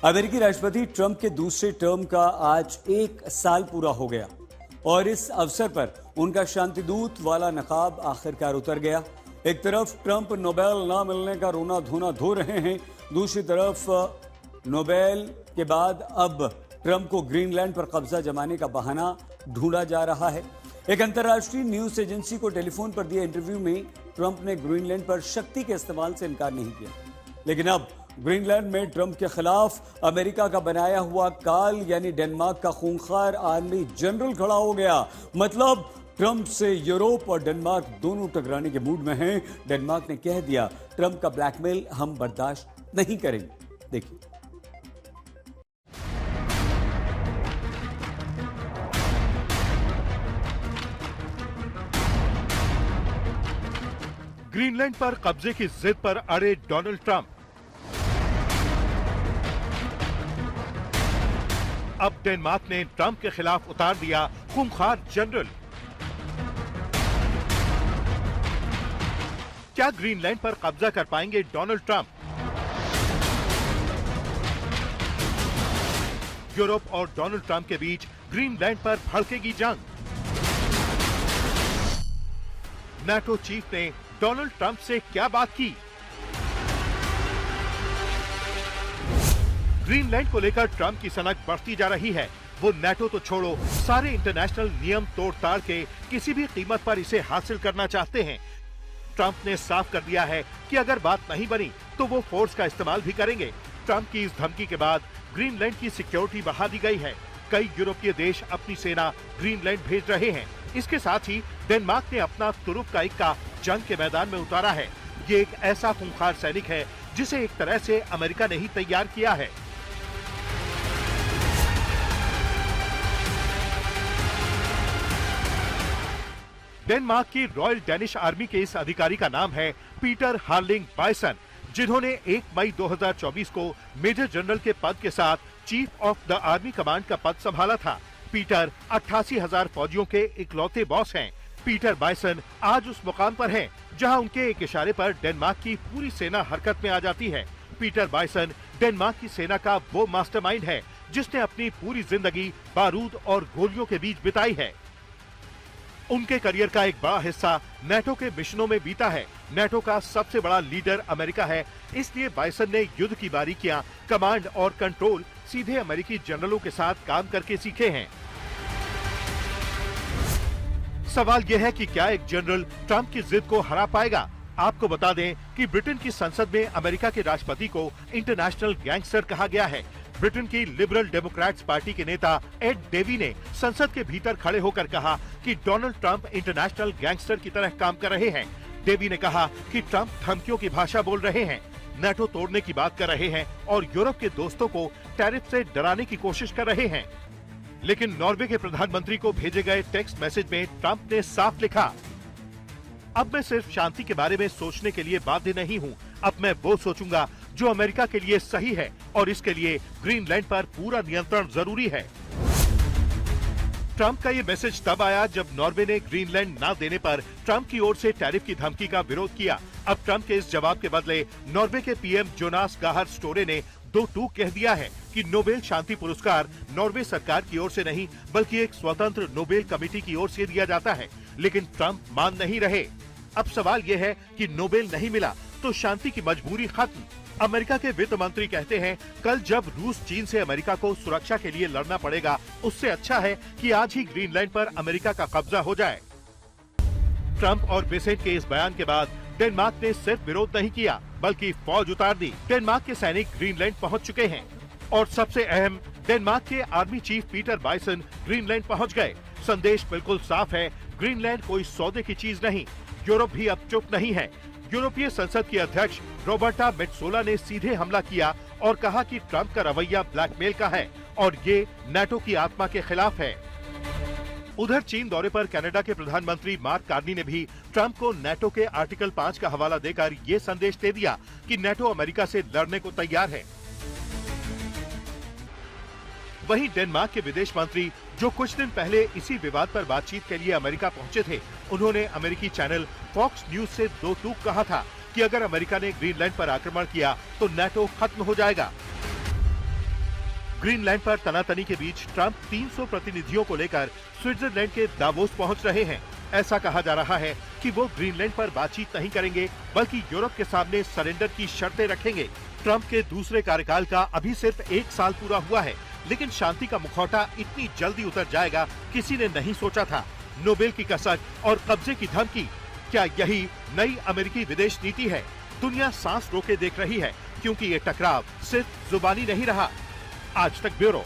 अमेरिकी राष्ट्रपति ट्रंप के दूसरे टर्म का आज 1 साल पूरा हो गया और इस अवसर पर उनका शांतिदूत वाला नकाब आखिरकार उतर गया। एक तरफ ट्रंप नोबेल ना मिलने का रोना धोना धो रहे हैं, दूसरी तरफ नोबेल के बाद अब ट्रंप को ग्रीनलैंड पर कब्जा जमाने का बहाना ढूंढा जा रहा है। एक अंतर्राष्ट्रीय न्यूज एजेंसी को टेलीफोन पर दिए इंटरव्यू में ट्रंप ने ग्रीनलैंड पर शक्ति के इस्तेमाल से इनकार नहीं किया, लेकिन अब ग्रीनलैंड में ट्रंप के खिलाफ अमेरिका का बनाया हुआ काल यानी डेनमार्क का खूंखार आर्मी जनरल खड़ा हो गया। मतलब ट्रंप से यूरोप और डेनमार्क दोनों टकराने के मूड में हैं। डेनमार्क ने कह दिया ट्रंप का ब्लैकमेल हम बर्दाश्त नहीं करेंगे। देखिए, ग्रीनलैंड पर कब्जे की जिद पर अड़े डोनाल्ड ट्रंप। अब डेनमार्क ने ट्रंप के खिलाफ उतार दिया खूंखार जनरल। क्या ग्रीनलैंड पर कब्जा कर पाएंगे डोनाल्ड ट्रंप? यूरोप और डोनाल्ड ट्रंप के बीच ग्रीनलैंड पर भड़केगी जंग। नाटो चीफ ने डोनाल्ड ट्रंप से क्या बात की? ग्रीनलैंड को लेकर ट्रंप की सनक बढ़ती जा रही है। वो नाटो तो छोड़ो, सारे इंटरनेशनल नियम तोड़-ताड़ के किसी भी कीमत पर इसे हासिल करना चाहते हैं। ट्रंप ने साफ कर दिया है कि अगर बात नहीं बनी तो वो फोर्स का इस्तेमाल भी करेंगे। ट्रंप की इस धमकी के बाद ग्रीनलैंड की सिक्योरिटी बढ़ा दी गई है। कई यूरोपीय देश अपनी सेना ग्रीनलैंड भेज रहे हैं। इसके साथ ही डेनमार्क ने अपना तुरुप का इक्का जंग के मैदान में उतारा है। ये एक ऐसा खूंखार सैनिक है जिसे एक तरह से अमेरिका ने ही तैयार किया है। डेनमार्क की रॉयल डेनिश आर्मी के इस अधिकारी का नाम है पीटर हार्लिंग बायसन, जिन्होंने 1 मई 2024 को मेजर जनरल के पद के साथ chief of the army command का पद संभाला था। पीटर 88,000 फौजियों के इकलौते बॉस हैं। पीटर बायसन आज उस मुकाम पर हैं, जहां उनके एक इशारे पर डेनमार्क की पूरी सेना हरकत में आ जाती है। पीटर बायसन डेनमार्क की सेना का वो मास्टरमाइंड है जिसने अपनी पूरी जिंदगी बारूद और गोलियों के बीच बिताई है। उनके करियर का एक बड़ा हिस्सा नाटो के मिशनों में बीता है। नाटो का सबसे बड़ा लीडर अमेरिका है, इसलिए बायसन ने युद्ध की बारीकियां, कमांड और कंट्रोल सीधे अमेरिकी जनरलों के साथ काम करके सीखे हैं। सवाल यह है कि क्या एक जनरल ट्रंप की जिद को हरा पाएगा? आपको बता दें कि ब्रिटेन की संसद में अमेरिका के राष्ट्रपति को इंटरनेशनल गैंगस्टर कहा गया है। ब्रिटेन की लिबरल डेमोक्रेट्स पार्टी के नेता एड डेवी ने संसद के भीतर खड़े होकर कहा कि डोनाल्ड ट्रंप इंटरनेशनल गैंगस्टर की तरह काम कर रहे हैं। डेवी ने कहा कि ट्रंप धमकियों की भाषा बोल रहे हैं, नाटो तोड़ने की बात कर रहे हैं और यूरोप के दोस्तों को टैरिफ से डराने की कोशिश कर रहे हैं। लेकिन नॉर्वे के प्रधानमंत्री को भेजे गए टेक्स्ट मैसेज में ट्रंप ने साफ लिखा, अब मैं सिर्फ शांति के बारे में सोचने के लिए बाध्य नहीं हूँ, अब मैं वो सोचूंगा जो अमेरिका के लिए सही है और इसके लिए ग्रीनलैंड पर पूरा नियंत्रण जरूरी है। ट्रंप का ये मैसेज तब आया जब नॉर्वे ने ग्रीनलैंड न देने पर ट्रंप की ओर से टैरिफ की धमकी का विरोध किया। अब ट्रंप के इस जवाब के बदले नॉर्वे के पीएम जोनास गाहर स्टोरे ने दो टूक कह दिया है कि नोबेल शांति पुरस्कार नॉर्वे सरकार की ओर से नहीं बल्कि एक स्वतंत्र नोबेल कमेटी की ओर से दिया जाता है। लेकिन ट्रंप मान नहीं रहे। अब सवाल यह है कि नोबेल नहीं मिला तो शांति की मजबूरी खत्म। अमेरिका के वित्त मंत्री कहते हैं कल जब रूस चीन से अमेरिका को सुरक्षा के लिए लड़ना पड़ेगा, उससे अच्छा है कि आज ही ग्रीनलैंड पर अमेरिका का कब्जा हो जाए। ट्रंप और बेसेंट के इस बयान के बाद डेनमार्क ने सिर्फ विरोध नहीं किया बल्कि फौज उतार दी। डेनमार्क के सैनिक ग्रीनलैंड पहुंच चुके हैं और सबसे अहम, डेनमार्क के army chief Peter bison Greenland पहुंच गए। संदेश बिल्कुल साफ है, ग्रीनलैंड कोई सौदे की चीज नहीं। यूरोप भी अब चुप नहीं है। यूरोपीय संसद की अध्यक्ष रॉबर्टा मेट्सोला ने सीधे हमला किया और कहा कि ट्रंप का रवैया ब्लैकमेल का है और ये नाटो की आत्मा के खिलाफ है। उधर चीन दौरे पर कनाडा के प्रधानमंत्री मार्क कार्नी ने भी ट्रंप को नाटो के आर्टिकल 5 का हवाला देकर ये संदेश दे दिया कि नाटो अमेरिका से लड़ने को तैयार है। वहीं डेनमार्क के विदेश मंत्री जो कुछ दिन पहले इसी विवाद पर बातचीत के लिए अमेरिका पहुंचे थे, उन्होंने अमेरिकी चैनल फॉक्स न्यूज से दो टूक कहा था कि अगर अमेरिका ने ग्रीनलैंड पर आक्रमण किया तो नाटो खत्म हो जाएगा। ग्रीनलैंड पर तनातनी के बीच ट्रंप 300 प्रतिनिधियों को लेकर स्विट्जरलैंड के दावोस पहुंच रहे हैं। ऐसा कहा जा रहा है कि वो ग्रीनलैंड पर बातचीत नहीं करेंगे, बल्कि यूरोप के सामने सरेंडर की शर्तें रखेंगे। ट्रंप के दूसरे कार्यकाल का अभी सिर्फ 1 साल पूरा हुआ है, लेकिन शांति का मुखौटा इतनी जल्दी उतर जाएगा किसी ने नहीं सोचा था। नोबेल की कसक और कब्जे की धमकी, क्या यही नई अमेरिकी विदेश नीति है? दुनिया सांस रोके देख रही है, क्योंकि ये टकराव सिर्फ जुबानी नहीं रहा। आज तक ब्यूरो।